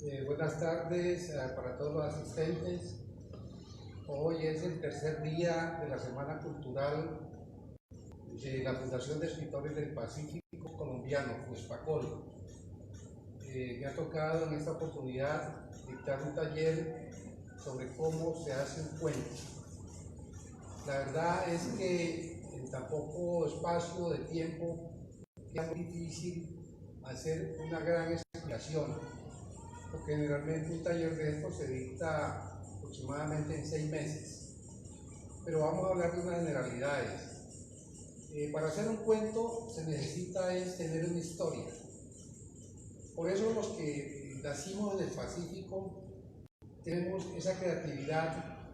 Buenas tardes para todos los asistentes. Hoy es el tercer día de la Semana Cultural de la Fundación de Escritores del Pacífico Colombiano, FUSPACOL. Me ha tocado en esta oportunidad dictar un taller sobre cómo se hace un cuento. La verdad es que en tan poco espacio de tiempo es muy difícil hacer una gran explicación, porque generalmente un taller de esto se dicta aproximadamente en 6 meses. Pero vamos a hablar de unas generalidades. Para hacer un cuento se necesita tener una historia. Por eso los que nacimos en el Pacífico tenemos esa creatividad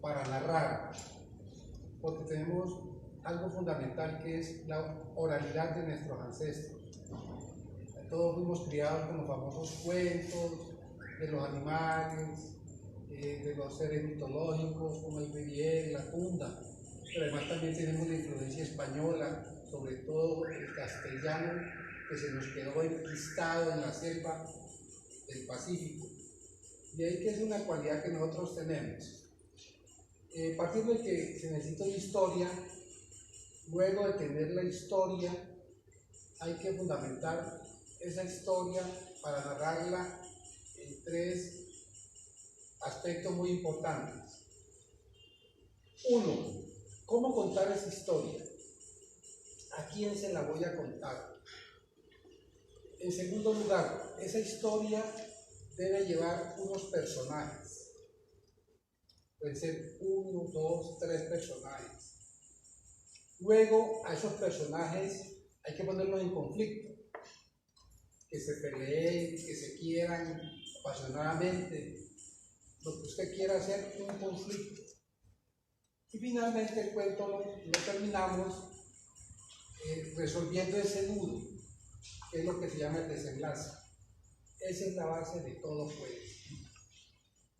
para narrar, porque tenemos algo fundamental que es la oralidad de nuestros ancestros. Todos fuimos criados con los famosos cuentos de los animales, de los seres mitológicos como el Bebé, la Funda, pero además también tenemos la influencia española, sobre todo el castellano que se nos quedó enquistado en la selva del Pacífico. De ahí que es una cualidad que nosotros tenemos. Partiendo de que se necesita una historia, luego de tener la historia hay que fundamentar esa historia para narrarla en 3 aspectos muy importantes. 1. ¿Cómo contar esa historia? ¿A quién se la voy a contar? En segundo lugar, esa historia debe llevar unos personajes. Pueden ser 1, 2, 3 personajes. Luego, a esos personajes hay que ponerlos en conflicto. Que se peleen, que se quieran apasionadamente, lo que usted quiera hacer, un conflicto. Y finalmente el cuento lo terminamos resolviendo ese nudo, que es lo que se llama el desenlace. Esa es la base de todo cuento.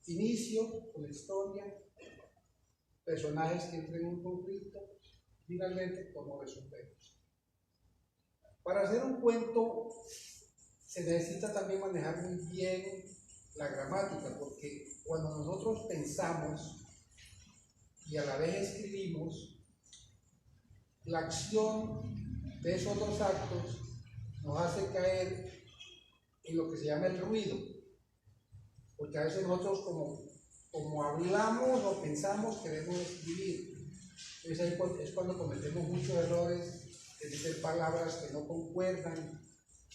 Inicio con la historia, personajes que entren en un conflicto, finalmente cómo resolvemos. Para hacer un cuento se necesita también manejar muy bien la gramática, porque cuando nosotros pensamos y a la vez escribimos, la acción de esos 2 actos nos hace caer en lo que se llama el ruido, porque a veces nosotros como hablamos o pensamos queremos escribir. Entonces ahí es cuando cometemos muchos errores de meter palabras que no concuerdan,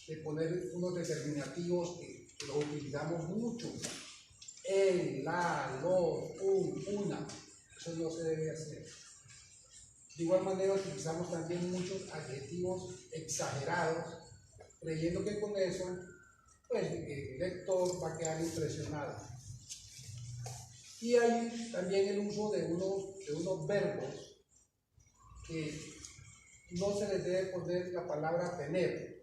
de poner unos determinativos que los utilizamos mucho. El, la, los, una. Eso no se debe hacer. De igual manera utilizamos también muchos adjetivos exagerados, creyendo que con eso pues, el lector va a quedar impresionado. Y hay también el uso de unos verbos que no se les debe poner la palabra tener.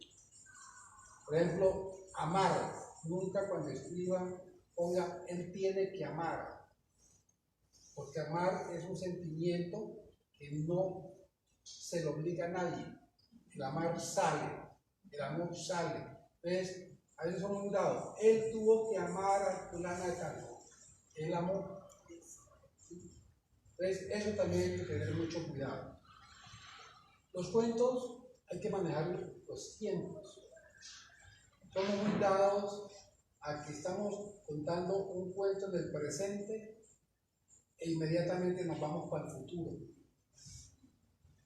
Por ejemplo, amar. Nunca cuando escriban ponga él tiene que amar, porque amar es un sentimiento que no se le obliga a nadie. El amar sale, el amor sale. Entonces, a veces son muy dados. Él tuvo que amar a fulana de tal. Él amó. Entonces, eso también hay que tener mucho cuidado. Los cuentos hay que manejar los tiempos. Somos muy dados a que estamos contando un cuento del presente e inmediatamente nos vamos para el futuro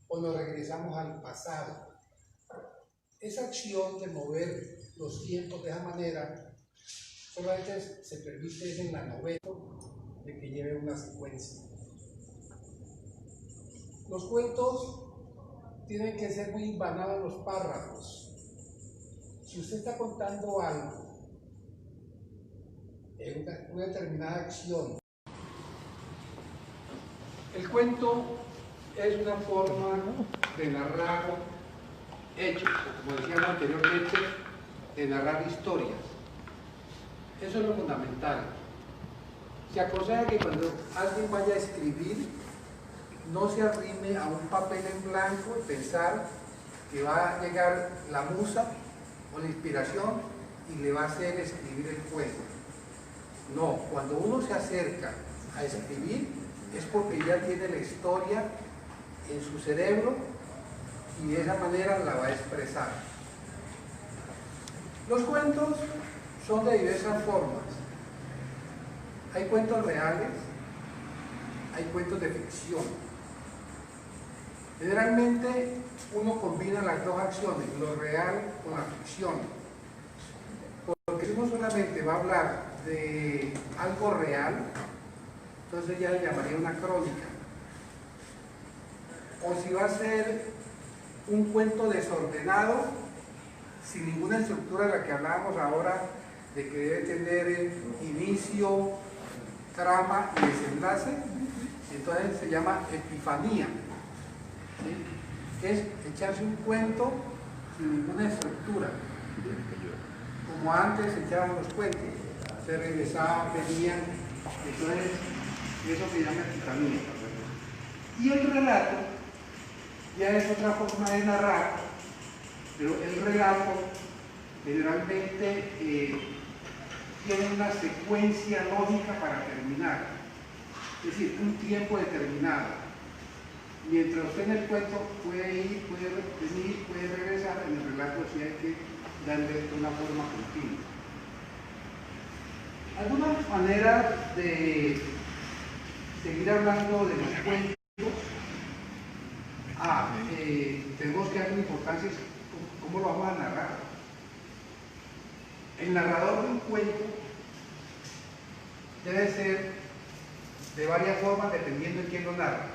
o nos regresamos al pasado. Esa acción de mover los tiempos de esa manera solamente se permite en la novela de que lleve una secuencia. Los cuentos tienen que ser muy hilvanados los párrafos. Si usted está contando algo, una determinada acción, el cuento es una forma de narrar hechos, como decíamos anteriormente, de narrar historias. Eso es lo fundamental. Se aconseja que cuando alguien vaya a escribir, no se arrime a un papel en blanco y pensar que va a llegar la musa o la inspiración y le va a hacer escribir el cuento. No, cuando uno se acerca a escribir es porque ya tiene la historia en su cerebro y de esa manera la va a expresar. Los cuentos son de diversas formas. Hay cuentos reales, hay cuentos de ficción. Generalmente uno combina las dos acciones, lo real con la ficción. Porque si uno solamente va a hablar de algo real, entonces ya le llamaría una crónica. O si va a ser un cuento desordenado, sin ninguna estructura de la que hablábamos ahora, de que debe tener inicio, trama y desenlace, entonces se llama epifanía, ¿sí? Es echarse un cuento sin ninguna estructura, ¿sí? Como antes se echaban los cuentos, se regresaban, venían, entonces eso se llama epifanía. Y el relato ya es otra forma de narrar, pero el relato generalmente tiene una secuencia lógica para terminar, es decir, un tiempo determinado. Mientras usted en el cuento puede ir, puede venir, puede regresar, en el relato sí hay que darle una forma continua. Algunas maneras de seguir hablando de los cuentos. Tenemos que darle importancia a cómo lo vamos a narrar. El narrador de un cuento debe ser de varias formas dependiendo de quién lo narra.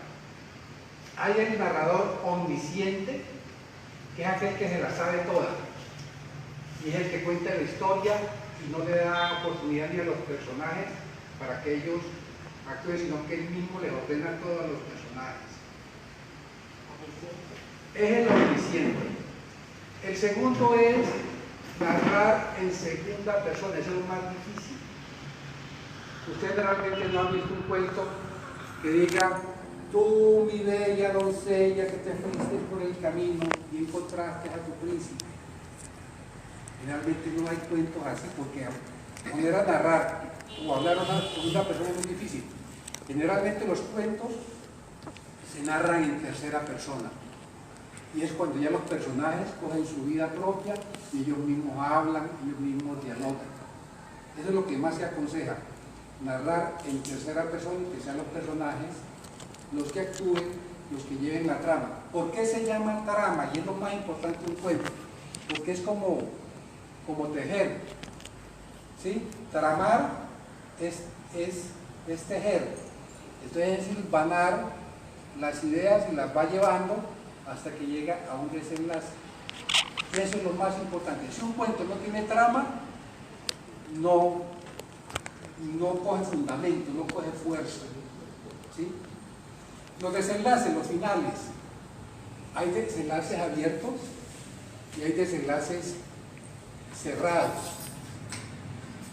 Hay el narrador omnisciente, que es aquel que se la sabe toda y es el que cuenta la historia y no le da oportunidad ni a los personajes para que ellos actúen, sino que él mismo le ordena todo a los personajes. Es el omnisciente. El segundo es narrar en segunda persona, eso es lo más difícil. Ustedes realmente no han visto un cuento que diga: tú, mi bella doncella, que te fuiste por el camino y encontraste a tu príncipe. Generalmente no hay cuentos así, porque poner a narrar o hablar con una persona es muy difícil. Generalmente los cuentos se narran en tercera persona. Y es cuando ya los personajes cogen su vida propia y ellos mismos hablan, ellos mismos dialogan. Eso es lo que más se aconseja, narrar en tercera persona y que sean los personajes los que actúen, los que lleven la trama. ¿Por qué se llama trama? Y es lo más importante de un cuento. Porque es como tejer, ¿sí? Tramar es tejer. Entonces es hilvanar las ideas y las va llevando hasta que llega a un desenlace. Eso es lo más importante. Si un cuento no tiene trama, no coge fundamento, no coge fuerza, ¿sí? Los desenlaces, los finales. Hay desenlaces abiertos y hay desenlaces cerrados.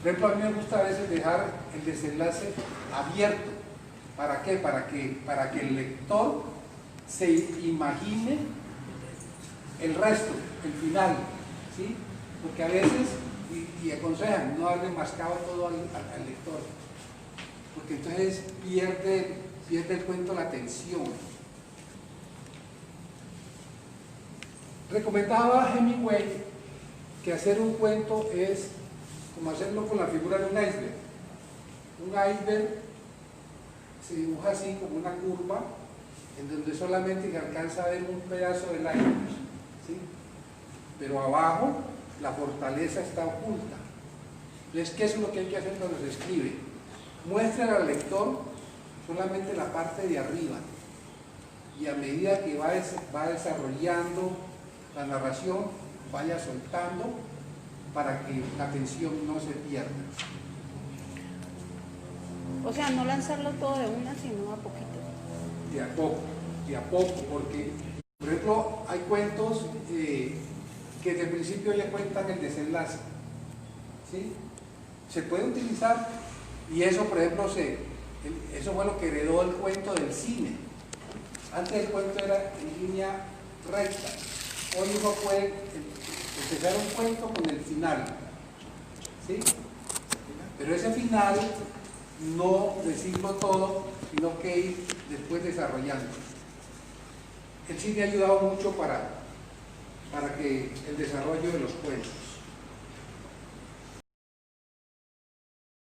Por ejemplo, a mí me gusta a veces dejar el desenlace abierto. ¿Para qué? Para que el lector se imagine el resto, el final, ¿sí? Porque a veces, y aconsejan no darle mascado todo al lector, porque entonces pierde el cuento la tensión. Recomendaba Hemingway que hacer un cuento es como hacerlo con la figura de un iceberg. Un iceberg se dibuja así como una curva en donde solamente se alcanza a ver un pedazo del iceberg, ¿sí? Pero abajo la fortaleza está oculta. Entonces, ¿qué es lo que hay que hacer cuando se escribe? Muestra al lector solamente la parte de arriba y a medida que va desarrollando la narración, vaya soltando para que la atención no se pierda. O sea, no lanzarlo todo de una, sino a poquito. De a poco, porque, por ejemplo, hay cuentos que desde el principio ya cuentan el desenlace, ¿sí? Se puede utilizar, y eso, por ejemplo, eso fue lo que heredó el cuento del cine. Antes el cuento era en línea recta. Hoy uno puede empezar un cuento con el final, ¿sí? Pero ese final, no decirlo todo, sino que ir después desarrollando. Él sí me ha ayudado mucho para que el desarrollo de los cuentos.